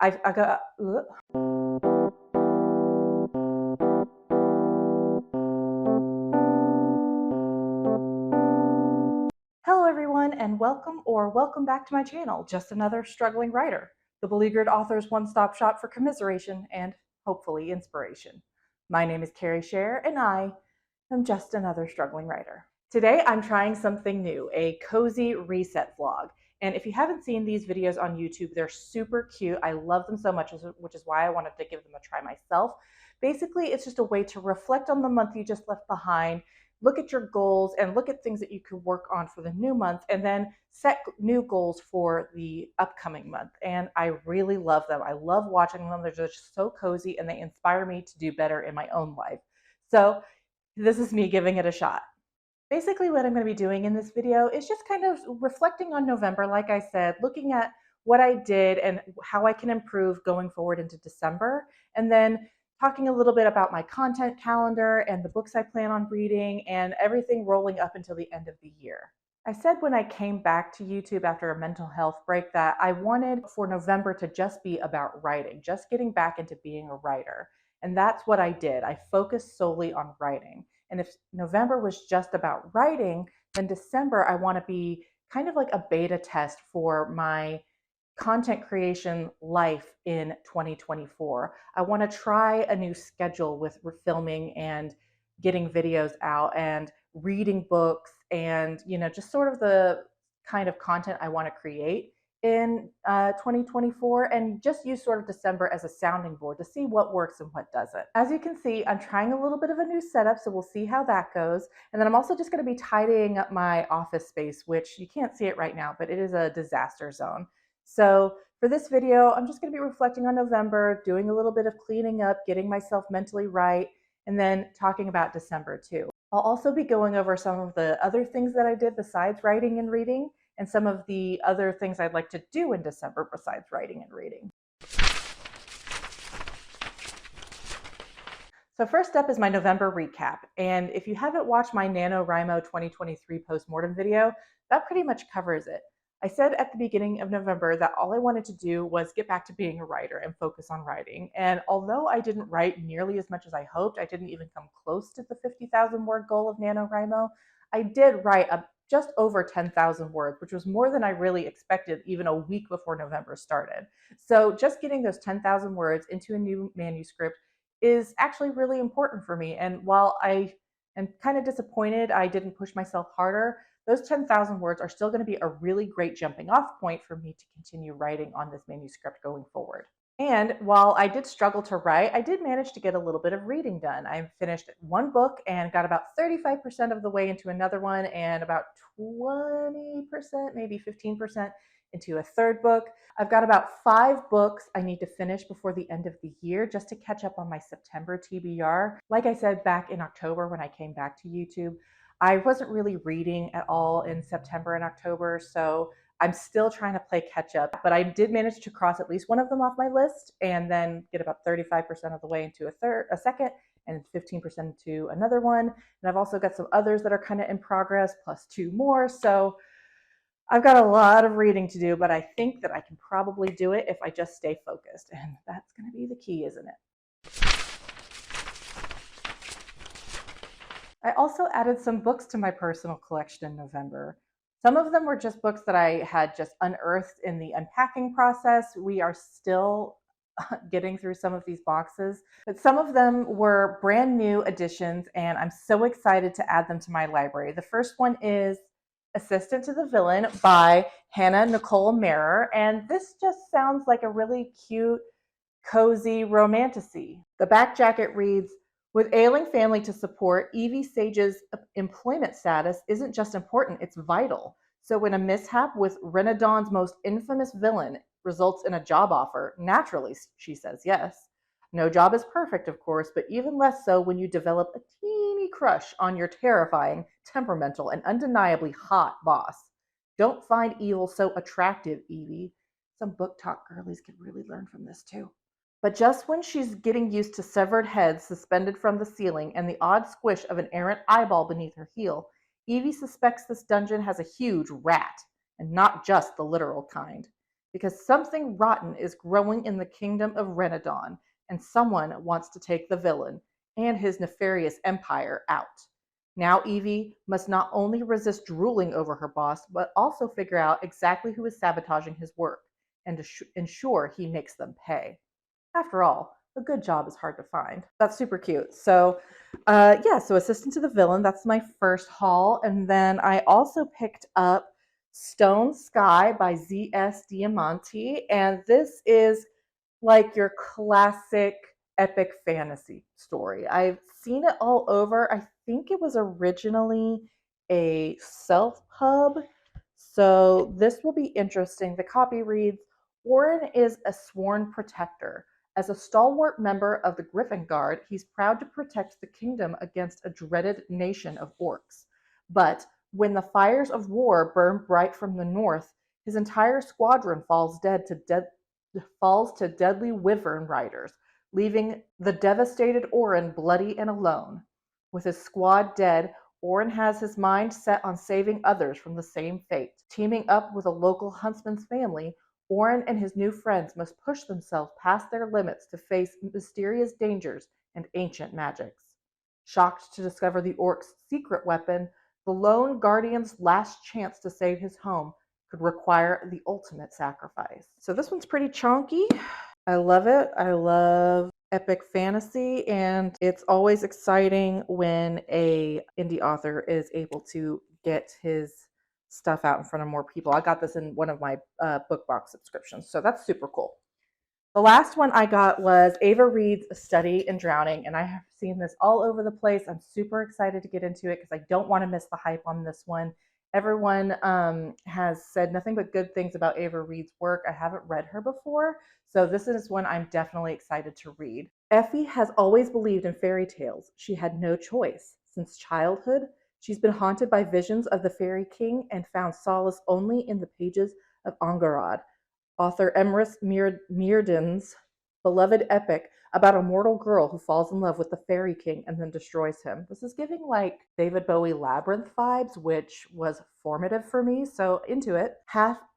I got. Hello, everyone, and welcome back to my channel, Just Another Struggling Writer, the beleaguered author's one-stop shop for commiseration and hopefully inspiration. My name is Carrie Scher, and I am just another struggling writer. Today, I'm trying something new, a cozy reset vlog. And if you haven't seen these videos on YouTube, they're super cute. I love them so much, which is why I wanted to give them a try myself. Basically, it's just a way to reflect on the month you just left behind, look at your goals and look at things that you could work on for the new month, and then set new goals for the upcoming month. And I really love them. I love watching them. They're just so cozy and they inspire me to do better in my own life. So this is me giving it a shot. Basically, what I'm going to be doing in this video is just kind of reflecting on November, like I said, looking at what I did and how I can improve going forward into December, and then talking a little bit about my content calendar and the books I plan on reading and everything rolling up until the end of the year. I said when I came back to YouTube after a mental health break that I wanted for November to just be about writing, just getting back into being a writer. And that's what I did. I focused solely on writing. And if November was just about writing, then December I want to be kind of like a beta test for my content creation life in 2024. I want to try a new schedule with filming and getting videos out and reading books and, just sort of the kind of content I want to create in 2024, and just use sort of December as a sounding board to see what works and what doesn't. As you can see, I'm trying a little bit of a new setup, so we'll see how that goes. And then I'm also just going to be tidying up my office space, which you can't see it right now, but it is a disaster zone. So for this video, I'm just going to be reflecting on November, doing a little bit of cleaning up, getting myself mentally right, and then talking about December too. I'll also be going over some of the other things that I did besides writing and reading, and some of the other things I'd like to do in December besides writing and reading. So first up is my November recap. And if you haven't watched my NaNoWriMo 2023 postmortem video, that pretty much covers it. I said at the beginning of November that all I wanted to do was get back to being a writer and focus on writing. And although I didn't write nearly as much as I hoped, I didn't even come close to the 50,000 word goal of NaNoWriMo, I did write just over 10,000 words, which was more than I really expected even a week before November started. So just getting those 10,000 words into a new manuscript is actually really important for me. And while I am kind of disappointed I didn't push myself harder, those 10,000 words are still going to be a really great jumping off point for me to continue writing on this manuscript going forward. And while I did struggle to write, I did manage to get a little bit of reading done. I finished one book and got about 35% of the way into another one, and about 20%, maybe 15% into a third book. I've got about 5 books I need to finish before the end of the year just to catch up on my September TBR. Like I said back in October when I came back to YouTube, I wasn't really reading at all in September and October, so I'm still trying to play catch up, but I did manage to cross at least one of them off my list and then get about 35% of the way into a second, and 15% into another one. And I've also got some others that are kind of in progress, plus 2 more. So I've got a lot of reading to do, but I think that I can probably do it if I just stay focused. And that's going to be the key, isn't it? I also added some books to my personal collection in November. Some of them were just books that I had just unearthed in the unpacking process. We are still getting through some of these boxes, but some of them were brand new additions, and I'm so excited to add them to my library. The first one is Assistant to the Villain by Hannah Nicole Marer, and this just sounds like a really cute, cozy romantasy. The back jacket reads, with ailing family to support, Evie Sage's employment status isn't just important, it's vital. So when a mishap with Renaudon's most infamous villain results in a job offer, naturally she says yes. No job is perfect, of course, but even less so when you develop a teeny crush on your terrifying, temperamental, and undeniably hot boss. Don't find evil so attractive, Evie. Some book talk girlies could really learn from this too. But just when she's getting used to severed heads suspended from the ceiling and the odd squish of an errant eyeball beneath her heel, Evie suspects this dungeon has a huge rat, and not just the literal kind. because something rotten is growing in the kingdom of Renadon, and someone wants to take the villain and his nefarious empire out. Now Evie must not only resist drooling over her boss, but also figure out exactly who is sabotaging his work and to ensure he makes them pay. After all, a good job is hard to find. That's super cute. So, yeah, so Assistant to the Villain, that's my first haul. And then I also picked up Stone Sky by Z.S. Diamante. And this is like your classic epic fantasy story. I've seen it all over. I think it was originally a self pub. So this will be interesting. The copy reads, Orin is a sworn protector. As a stalwart member of the Griffin Guard, he's proud to protect the kingdom against a dreaded nation of orcs. But when the fires of war burn bright from the north, his entire squadron falls to deadly wyvern riders, leaving the devastated Orin bloody and alone. With his squad dead, Orin has his mind set on saving others from the same fate. Teaming up with a local huntsman's family, Orin and his new friends must push themselves past their limits to face mysterious dangers and ancient magics. Shocked to discover the orc's secret weapon, the lone guardian's last chance to save his home could require the ultimate sacrifice. So this one's pretty chunky. I love it. I love epic fantasy, and it's always exciting when a indie author is able to get his stuff out in front of more people. I got this in one of my book box subscriptions, so that's super cool. The last one I got was Ava Reed's A Study in Drowning, and I have seen this all over the place. I'm super excited to get into it because I don't want to miss the hype on this one. Everyone has said nothing but good things about Ava Reed's work. I haven't read her before, so this is one I'm definitely excited to read. Effie has always believed in fairy tales. She had no choice. Since childhood, she's been haunted by visions of the Fairy King and found solace only in the pages of Angarad, author Emrys Myrddin's beloved epic about a mortal girl who falls in love with the Fairy King and then destroys him. This is giving like David Bowie Labyrinth vibes, which was formative for me, so into it.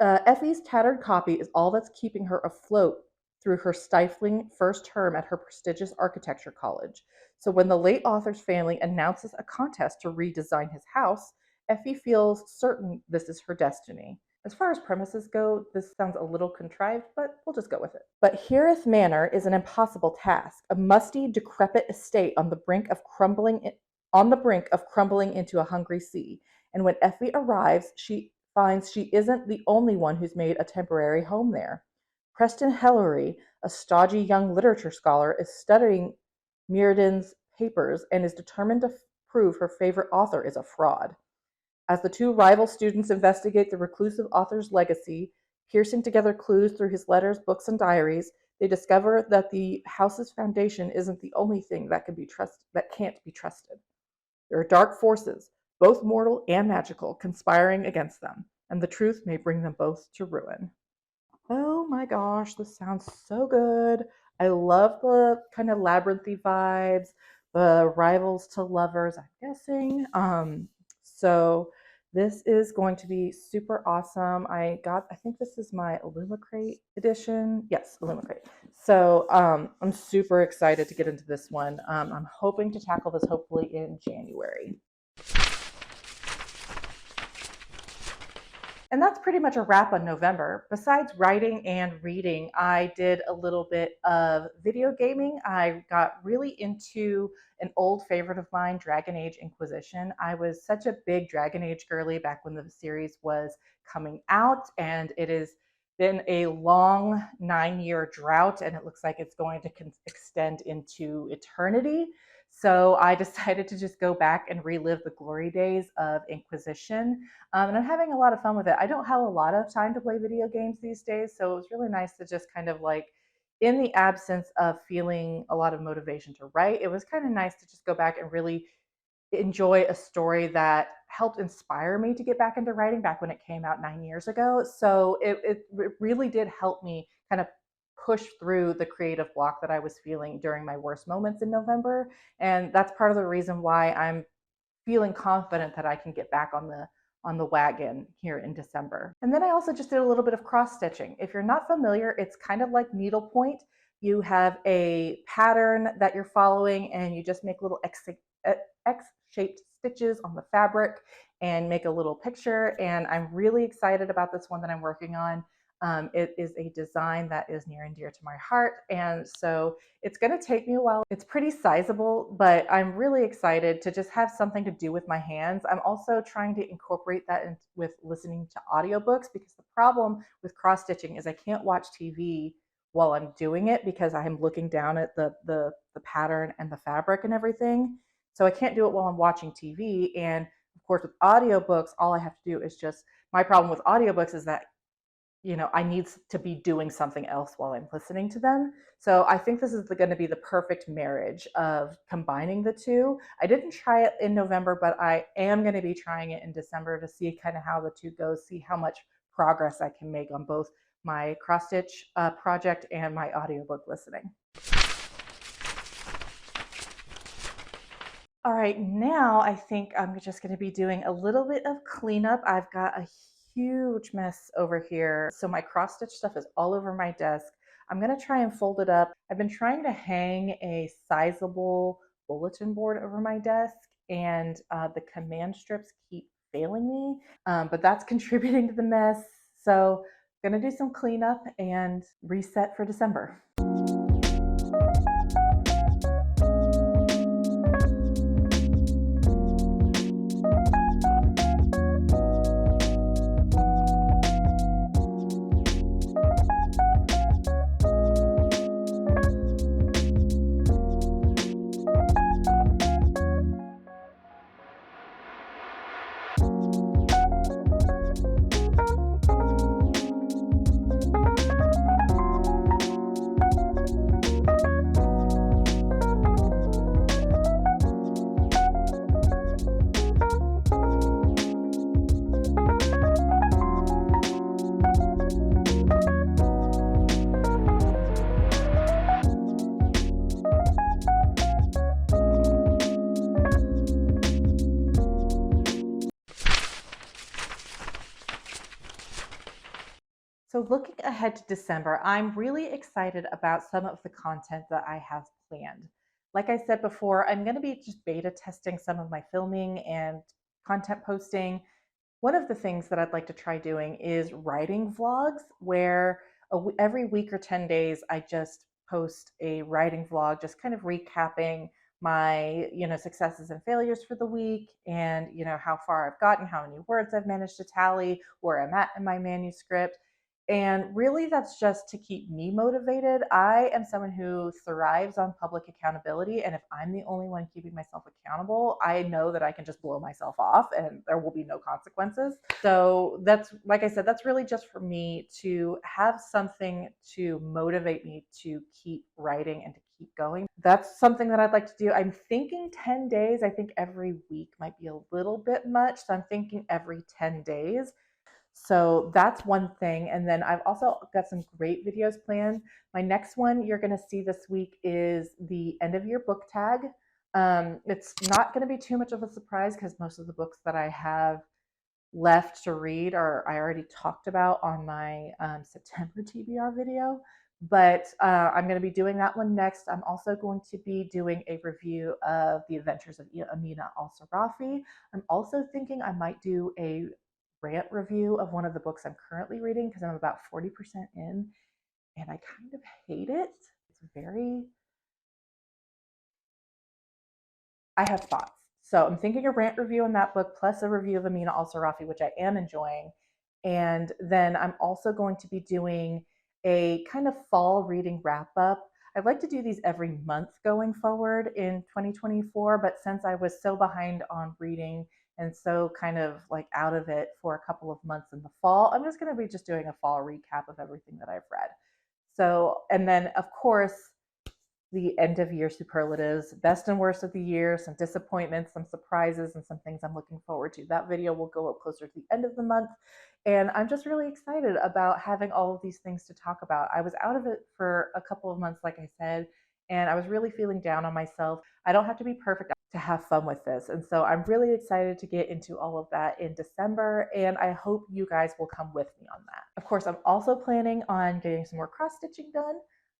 Effie's tattered copy is all that's keeping her afloat through her stifling first term at her prestigious architecture college. So when the late author's family announces a contest to redesign his house, Effie feels certain this is her destiny. As far as premises go, this sounds a little contrived, but we'll just go with it. But Heareth Manor is an impossible task, a musty, decrepit estate on the brink of crumbling into a hungry sea. And when Effie arrives, she finds she isn't the only one who's made a temporary home there. Preston Hellery, a stodgy young literature scholar, is studying Myrddin's papers and is determined to prove her favorite author is a fraud. As the two rival students investigate the reclusive author's legacy, piecing together clues through his letters, books, and diaries, they discover that the house's foundation isn't the only thing that can't be trusted. There are dark forces, both mortal and magical, conspiring against them, and the truth may bring them both to ruin. Oh my gosh, this sounds so good. I love the kind of labyrinthy vibes, the rivals to lovers, I'm guessing. So this is going to be super awesome. I think this is my Illumicrate edition. Yes, Illumicrate. So I'm super excited to get into this one. I'm hoping to tackle this hopefully in January. And that's pretty much a wrap on November. Besides writing and reading, I did a little bit of video gaming. I got really into an old favorite of mine, Dragon Age Inquisition. I was such a big Dragon Age girly back when the series was coming out, and it has been a long 9-year drought, and it looks like it's going to extend into eternity. So I decided to just go back and relive the glory days of Inquisition. And I'm having a lot of fun with it. I don't have a lot of time to play video games these days, so it was really nice to just kind of like, in the absence of feeling a lot of motivation to write, it was kind of nice to just go back and really enjoy a story that helped inspire me to get back into writing back when it came out 9 years ago. So it really did help me kind of push through the creative block that I was feeling during my worst moments in November. And that's part of the reason why I'm feeling confident that I can get back on on the wagon here in December. And then I also just did a little bit of cross stitching. If you're not familiar, it's kind of like needlepoint. You have a pattern that you're following and you just make little X-shaped stitches on the fabric and make a little picture. And I'm really excited about this one that I'm working on. It is a design that is near and dear to my heart. And so it's going to take me a while. It's pretty sizable, but I'm really excited to just have something to do with my hands. I'm also trying to incorporate that with listening to audiobooks, because the problem with cross stitching is I can't watch TV while I'm doing it because I'm looking down at the pattern and the fabric and everything. So I can't do it while I'm watching TV. And of course, with audiobooks, all I have to do is just, my problem with audiobooks is that I need to be doing something else while I'm listening to them. So I think this is going to be the perfect marriage of combining the two. I didn't try it in November, but I am going to be trying it in December to see kind of how the two goes, see how much progress I can make on both my cross stitch project and my audiobook listening. All right, now I think I'm just going to be doing a little bit of cleanup. I've got a huge mess over here. So my cross stitch stuff is all over my desk. I'm going to try and fold it up. I've been trying to hang a sizable bulletin board over my desk, and the command strips keep failing me, but that's contributing to the mess. So I'm going to do some cleanup and reset for December. So looking ahead to December, I'm really excited about some of the content that I have planned. Like I said before, I'm going to be just beta testing some of my filming and content posting. One of the things that I'd like to try doing is writing vlogs where every week or 10 days I just post a writing vlog, just kind of recapping my successes and failures for the week, and how far I've gotten, how many words I've managed to tally, where I'm at in my manuscript. And really, that's just to keep me motivated. I am someone who thrives on public accountability. And if I'm the only one keeping myself accountable, I know that I can just blow myself off and there will be no consequences. So that's, like I said, that's really just for me to have something to motivate me to keep writing and to keep going. That's something that I'd like to do. I'm thinking 10 days. I think every week might be a little bit much. So I'm thinking every 10 days. So that's one thing. And then I've also got some great videos planned. My next one you're going to see this week is the end of year book tag. It's not going to be too much of a surprise because most of the books that I have left to read I already talked about on my September TBR video. But I'm going to be doing that one next. I'm also going to be doing a review of The Adventures of Amina, al-Sirafi. I'm also thinking I might do a rant review of one of the books I'm currently reading because I'm about 40% in and I kind of hate it. I have thoughts. So I'm thinking a rant review on that book plus a review of Amina al-Sirafi, which I am enjoying. And then I'm also going to be doing a kind of fall reading wrap up. I'd like to do these every month going forward in 2024, but since I was so behind on reading and so kind of like out of it for a couple of months in the fall, I'm just going to be just doing a fall recap of everything that I've read. So, and then of course, the end of year superlatives, best and worst of the year, some disappointments, some surprises, and some things I'm looking forward to. That video will go up closer to the end of the month. And I'm just really excited about having all of these things to talk about. I was out of it for a couple of months, like I said, and I was really feeling down on myself. I don't have to be perfect. to have fun with this. And so I'm really excited to get into all of that in December, and I hope you guys will come with me on that. Of course, I'm also planning on getting some more cross stitching done.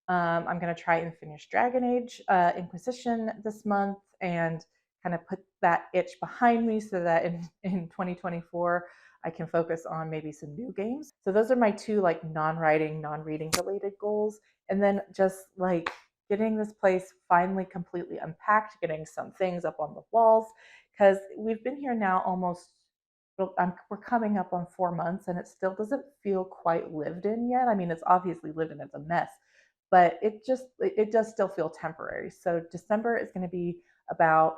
I'm going to try and finish Dragon Age Inquisition this month and kind of put that itch behind me so that in 2024 I can focus on maybe some new games. So those are my two like non-writing, non-reading related goals. And then just like getting this place finally completely unpacked, getting some things up on the walls, because we've been here now almost, we're coming up on 4 months and it still doesn't feel quite lived in yet. I mean, it's obviously lived in, it's a mess, but it does still feel temporary. So December is going to be about,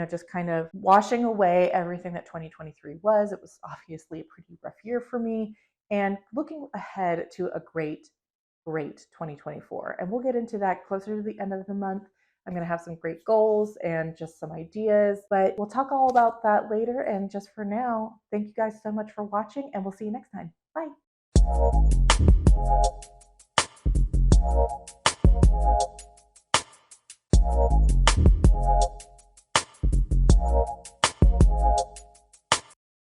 just kind of washing away everything that 2023 was. It was obviously a pretty rough year for me, and looking ahead to a great 2024. And we'll get into that closer to the end of the month. I'm going to have some great goals and just some ideas, but we'll talk all about that later. And just for now, thank you guys so much for watching, and we'll see you next time. Bye.